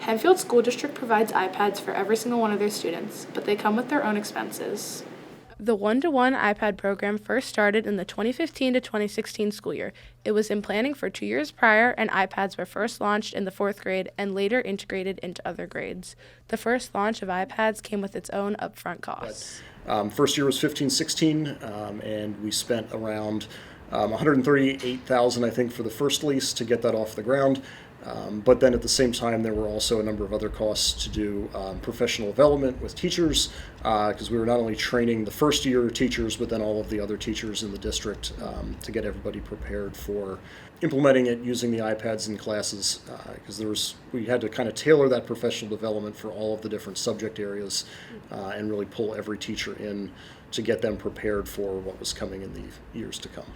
Hempfield School District provides iPads for every single one of their students, but they come with their own expenses. The one-to-one iPad program first started in the 2015 to 2016 school year. It was in planning for 2 years prior, and iPads were first launched in the 4th grade and later integrated into other grades. The first launch of iPads came with its own upfront costs. First year was 15-16, and we spent around $138,000, I think, for the first lease to get that off the ground. But then at the same time, there were also a number of other costs to do professional development with teachers, because we were not only training the first year teachers, but then all of the other teachers in the district to get everybody prepared for implementing it using the iPads in classes, because we had to kind of tailor that professional development for all of the different subject areas and really pull every teacher in to get them prepared for what was coming in the years to come.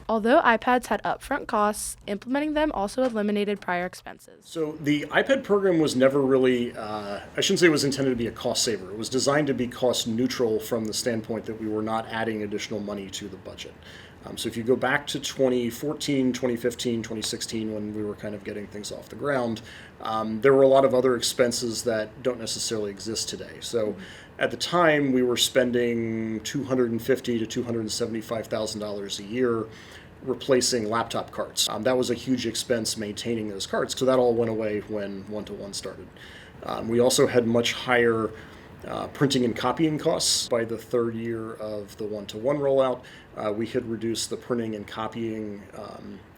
Although iPads had upfront costs, implementing them also eliminated prior expenses. So the iPad program was never really, I shouldn't say it was intended to be a cost saver. It was designed to be cost neutral from the standpoint that we were not adding additional money to the budget. So if you go back to 2014, 2015, 2016, when we were kind of getting things off the ground, there were a lot of other expenses that don't necessarily exist today. So at the time, we were spending $250,000 to $275,000 a year replacing laptop carts. That was a huge expense maintaining those carts, so that all went away when one-to-one started. We also had much higher printing and copying costs. By the third year of the one-to-one rollout, we had reduced the printing and copying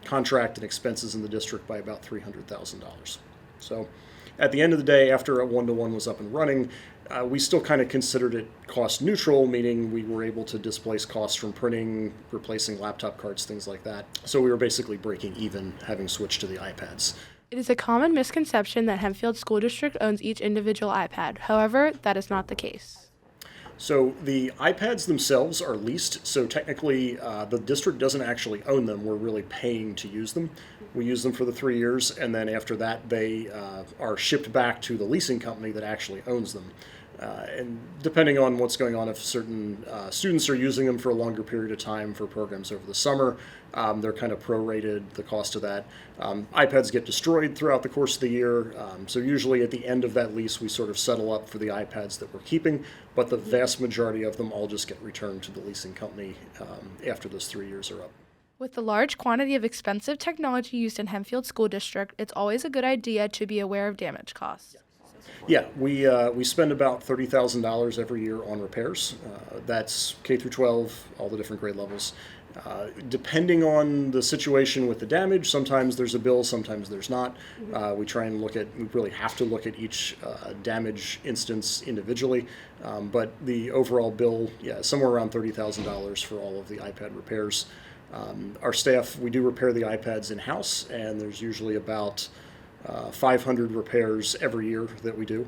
contract and expenses in the district by about $300,000. So at the end of the day, after a one-to-one was up and running, we still kind of considered it cost neutral, meaning we were able to displace costs from printing, replacing laptop carts, things like that. So we were basically breaking even, having switched to the iPads. It is a common misconception that Hempfield School District owns each individual iPad. However, that is not the case. So the iPads themselves are leased, so technically the district doesn't actually own them. We're really paying to use them. We use them for the 3 years, and then after that they are shipped back to the leasing company that actually owns them. And depending on what's going on, if certain students are using them for a longer period of time for programs over the summer, they're kind of prorated the cost of that. iPads get destroyed throughout the course of the year, so usually at the end of that lease we sort of settle up for the iPads that we're keeping, but the vast majority of them all just get returned to the leasing company after those 3 years are up. With the large quantity of expensive technology used in Hempfield School District, it's always a good idea to be aware of damage costs. Yeah, we spend about $30,000 every year on repairs. That's K through 12, all the different grade levels. Depending on the situation with the damage, sometimes there's a bill, sometimes there's not. We really have to look at each damage instance individually. But the overall bill, somewhere around $30,000 for all of the iPad repairs. Our staff, we do repair the iPads in-house, and there's usually about 500 repairs every year that we do,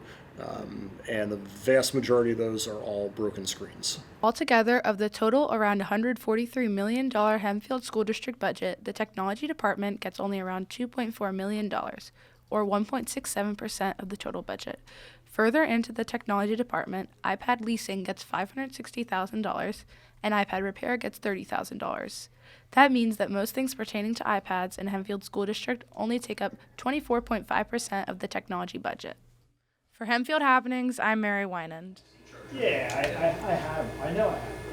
and the vast majority of those are all broken screens. Altogether, of the total around $143 million Hempfield School District budget, the technology department gets only around $2.4 million, or 1.67% of the total budget. Further into the technology department, iPad leasing gets $560,000, and iPad repair gets $30,000. That means that most things pertaining to iPads in Hempfield School District only take up 24.5% of the technology budget. For Hempfield Happenings, I'm Mary Wynand. Yeah, I know I have.